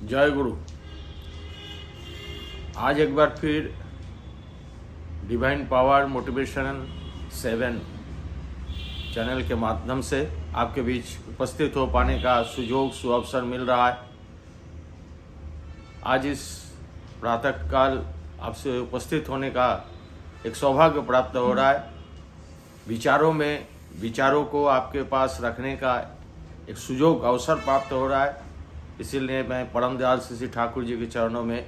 जय गुरु। आज एक बार फिर डिवाइन पावर मोटिवेशन 7 चैनल के माध्यम से आपके बीच उपस्थित हो पाने का सुयोग सुअवसर मिल रहा है। आज इस प्रातः काल आपसे उपस्थित होने का एक सौभाग्य प्राप्त हो रहा है। विचारों को आपके पास रखने का एक सुयोग अवसर प्राप्त हो रहा है। इसीलिए मैं परम दयाल श्री ठाकुर जी के चरणों में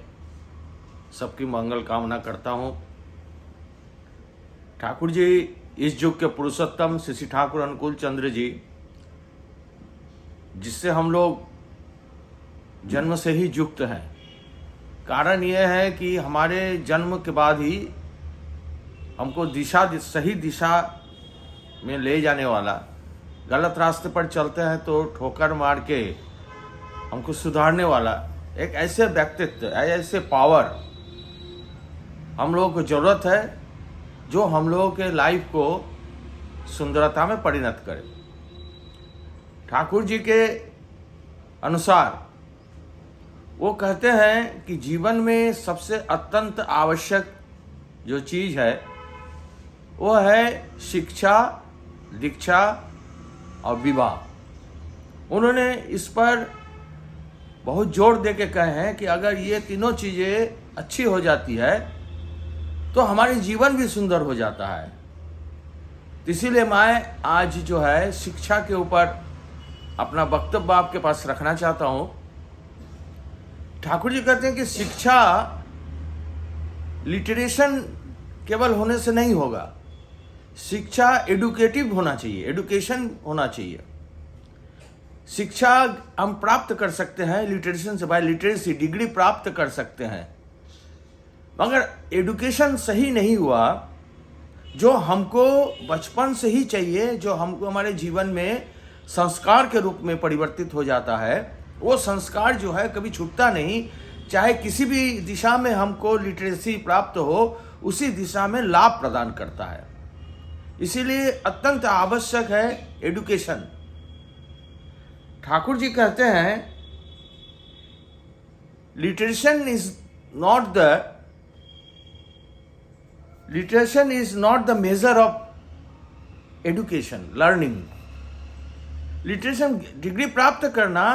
सबकी मंगल कामना करता हूँ। ठाकुर जी इस युग के पुरुषोत्तम श्री ठाकुर अनुकूल चंद्र जी, जिससे हम लोग जन्म से ही युक्त हैं। कारण यह है कि हमारे जन्म के बाद ही हमको सही दिशा में ले जाने वाला, गलत रास्ते पर चलते हैं तो ठोकर मार के हमको सुधारने वाला एक ऐसे व्यक्तित्व, ऐसे पावर हम लोगों को जरूरत है जो हम लोगों के लाइफ को सुंदरता में परिणत करे। ठाकुर जी के अनुसार वो कहते हैं कि जीवन में सबसे अत्यंत आवश्यक जो चीज है वो है शिक्षा, दीक्षा और विवाह। उन्होंने इस पर बहुत जोर दे के कहे हैं कि अगर ये तीनों चीजें अच्छी हो जाती है तो हमारे जीवन भी सुंदर हो जाता है। इसीलिए मैं आज जो है शिक्षा के ऊपर अपना वक्तव्य आपके पास रखना चाहता हूं। ठाकुर जी कहते हैं कि शिक्षा लिटरेशन केवल होने से नहीं होगा, शिक्षा एडुकेटिव होना चाहिए, एडुकेशन होना चाहिए। शिक्षा हम प्राप्त कर सकते हैं लिटरेशन से, बाय लिटरेसी डिग्री प्राप्त कर सकते हैं, मगर एडुकेशन सही नहीं हुआ जो हमको बचपन से ही चाहिए, जो हमको हमारे जीवन में संस्कार के रूप में परिवर्तित हो जाता है, वो संस्कार जो है कभी छूटता नहीं। चाहे किसी भी दिशा में हमको लिटरेसी प्राप्त हो, उसी दिशा में लाभ प्रदान करता है। इसीलिए अत्यंत आवश्यक है एडुकेशन। ठाकुर जी कहते हैं literation is not the measure of education learning. Literation degree प्राप्त करना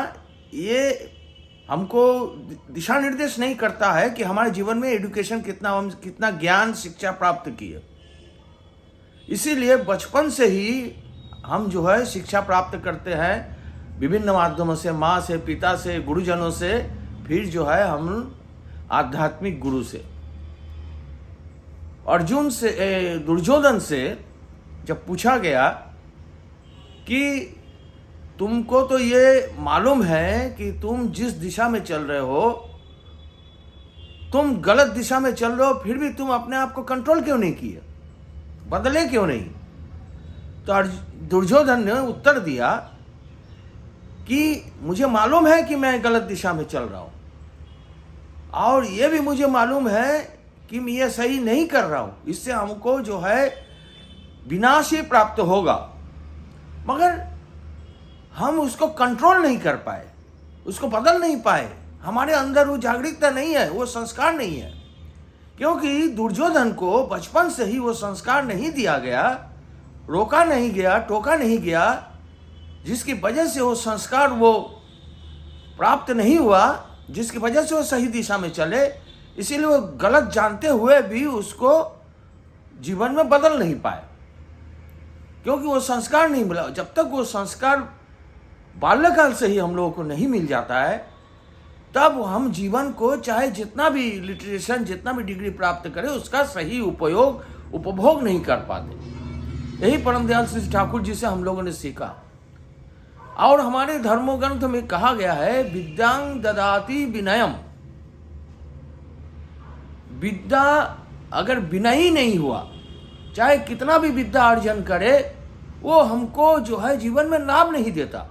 ये हमको दिशा निर्देश नहीं करता है कि हमारे जीवन में एडुकेशन कितना ज्ञान शिक्षा प्राप्त किए। इसीलिए बचपन से ही हम जो है शिक्षा प्राप्त करते हैं विभिन्न माध्यमों से, माँ से, पिता से, गुरुजनों से, फिर जो है हम आध्यात्मिक गुरु से। दुर्योधन से जब पूछा गया कि तुमको तो ये मालूम है कि तुम जिस दिशा में चल रहे हो तुम गलत दिशा में चल रहे हो, फिर भी तुम अपने आप को कंट्रोल क्यों नहीं किए, बदले क्यों नहीं? तो दुर्योधन ने उत्तर दिया कि मुझे मालूम है कि मैं गलत दिशा में चल रहा हूं और ये भी मुझे मालूम है कि मैं ये सही नहीं कर रहा हूं, इससे हमको जो है विनाश ही प्राप्त होगा, मगर हम उसको कंट्रोल नहीं कर पाए, उसको बदल नहीं पाए। हमारे अंदर वो जागरूकता नहीं है, वो संस्कार नहीं है, क्योंकि दुर्योधन को बचपन से ही वो संस्कार नहीं दिया गया, रोका नहीं गया, टोका नहीं गया, जिसकी वजह से वो संस्कार वो प्राप्त नहीं हुआ, जिसकी वजह से वो सही दिशा में चले। इसीलिए वो गलत जानते हुए भी उसको जीवन में बदल नहीं पाए, क्योंकि वो संस्कार नहीं मिला। जब तक वो संस्कार बाल्यकाल से ही हम लोगों को नहीं मिल जाता है, तब हम जीवन को चाहे जितना भी लिटरेशन, जितना भी डिग्री प्राप्त करें, उसका सही उपभोग नहीं कर पाते। यही परम दयाल श्री ठाकुर जी से हम लोगों ने सीखा। और हमारे धर्मग्रंथ में कहा गया है विद्यांग ददाति विनयम। विद्या अगर विनयी नहीं हुआ, चाहे कितना भी विद्या अर्जन करे, वो हमको जो है जीवन में लाभ नहीं देता।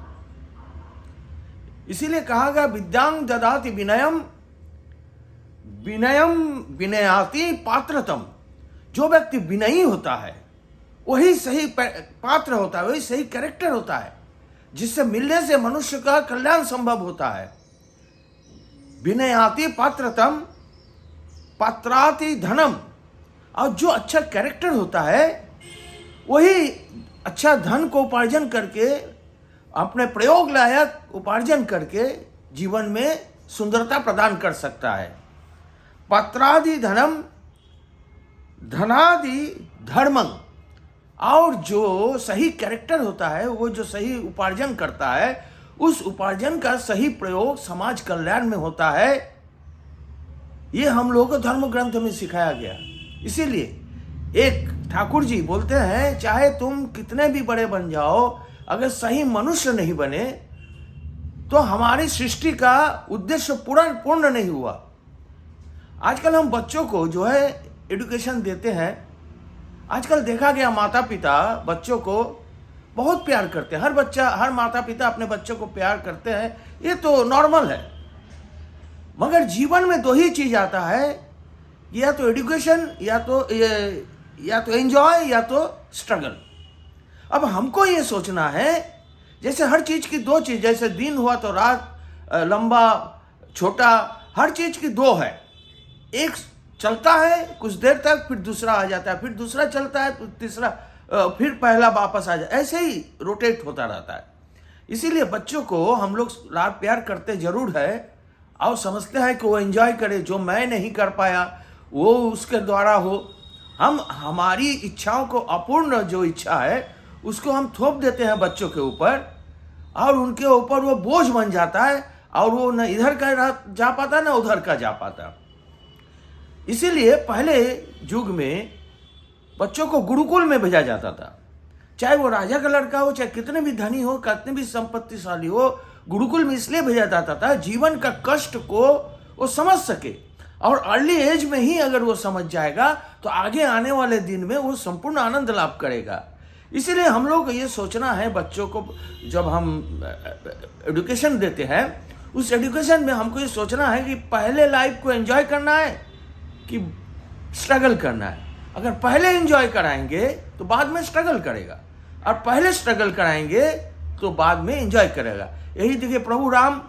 इसीलिए कहा गया विद्यांग ददाति विनयम, विनयम विनयाति पात्रतम। जो व्यक्ति विनयी होता है वही सही पात्र होता है, वही सही कैरेक्टर होता है, जिससे मिलने से मनुष्य का कल्याण संभव होता है। विनयाति पात्रतम पात्राति धनम। और जो अच्छा कैरेक्टर होता है वही अच्छा धन को उपार्जन करके, अपने प्रयोग लायक उपार्जन करके जीवन में सुंदरता प्रदान कर सकता है। पत्रादि धनम धनादि धर्मं। और जो सही कैरेक्टर होता है, वो जो सही उपार्जन करता है, उस उपार्जन का सही प्रयोग समाज कल्याण में होता है। ये हम लोगों को धर्म ग्रंथ में सिखाया गया। इसीलिए एक ठाकुर जी बोलते हैं, चाहे तुम कितने भी बड़े बन जाओ, अगर सही मनुष्य नहीं बने तो हमारी सृष्टि का उद्देश्य पूर्ण नहीं हुआ। आजकल हम बच्चों को जो है एजुकेशन देते हैं। आजकल देखा गया माता पिता बच्चों को बहुत प्यार करते हैं। हर माता पिता अपने बच्चों को प्यार करते हैं, ये तो नॉर्मल है। मगर जीवन में दो ही चीज आता है, या तो एजुकेशन, या तो एंजॉय, या तो स्ट्रगल। अब हमको ये सोचना है, जैसे हर चीज की दो चीज, जैसे दिन हुआ तो रात, लंबा छोटा, हर चीज की दो है। एक चलता है कुछ देर तक, फिर दूसरा आ जाता है, फिर दूसरा चलता है, फिर तीसरा, फिर पहला वापस आ जाता है, ऐसे ही रोटेट होता रहता है। इसीलिए बच्चों को हम लोग लाड प्यार करते जरूर है, और समझते हैं कि वो एंजॉय करे, जो मैं नहीं कर पाया वो उसके द्वारा हो। हम हमारी इच्छाओं को, अपूर्ण जो इच्छा है उसको हम थोप देते हैं बच्चों के ऊपर, और उनके ऊपर वो बोझ बन जाता है, और वो न इधर का जा पाता न उधर का जा पाता। इसीलिए पहले युग में बच्चों को गुरुकुल में भेजा जाता था। चाहे वो राजा का लड़का हो, चाहे कितने भी धनी हो, कितने भी संपत्तिशाली हो, गुरुकुल में इसलिए भेजा जाता था जीवन का कष्ट को वो समझ सके। और अर्ली एज में ही अगर वो समझ जाएगा तो आगे आने वाले दिन में वो संपूर्ण आनंद लाभ करेगा। इसीलिए हम लोग को ये सोचना है, बच्चों को जब हम एजुकेशन देते हैं, उस एजुकेशन में हमको ये सोचना है कि पहले लाइफ को एंजॉय करना है कि स्ट्रगल करना है। अगर पहले एंजॉय कराएंगे तो बाद में स्ट्रगल करेगा, और पहले स्ट्रगल कराएंगे तो बाद में एंजॉय करेगा। यही देखिए, प्रभु राम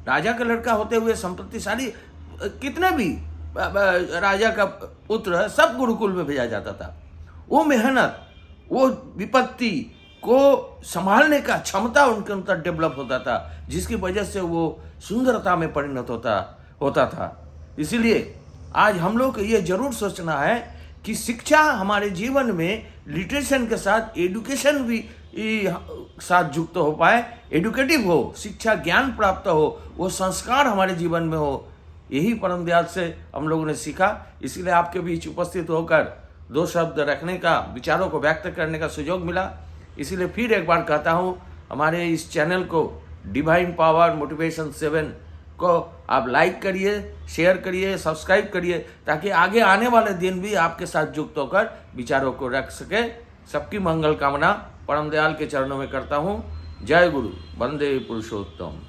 राजा का लड़का होते हुए संपत्तिशाली, कितने भी राजा का पुत्र, सब गुरुकुल में भेजा जाता था। वो मेहनत, वो विपत्ति को संभालने का क्षमता उनके अंदर डेवलप होता था, जिसकी वजह से वो सुंदरता में परिणत होता था। इसीलिए आज हम लोग को ये जरूर सोचना है कि शिक्षा हमारे जीवन में लिटरेशन के साथ एजुकेशन भी साथ युक्त हो पाए, एडुकेटिव हो, शिक्षा ज्ञान प्राप्त हो, वो संस्कार हमारे जीवन में हो। यही परम दयाल से हम लोगों ने सीखा। इसीलिए आपके बीच उपस्थित होकर दो शब्द रखने का, विचारों को व्यक्त करने का सुयोग मिला। इसीलिए फिर एक बार कहता हूँ, हमारे इस चैनल को डिवाइन पावर मोटिवेशन 7 को आप लाइक करिए, शेयर करिए, सब्सक्राइब करिए, ताकि आगे आने वाले दिन भी आपके साथ युक्त होकर विचारों को रख सके। सबकी मंगल कामना परम दयाल के चरणों में करता हूँ। जय गुरु, वंदे पुरुषोत्तम।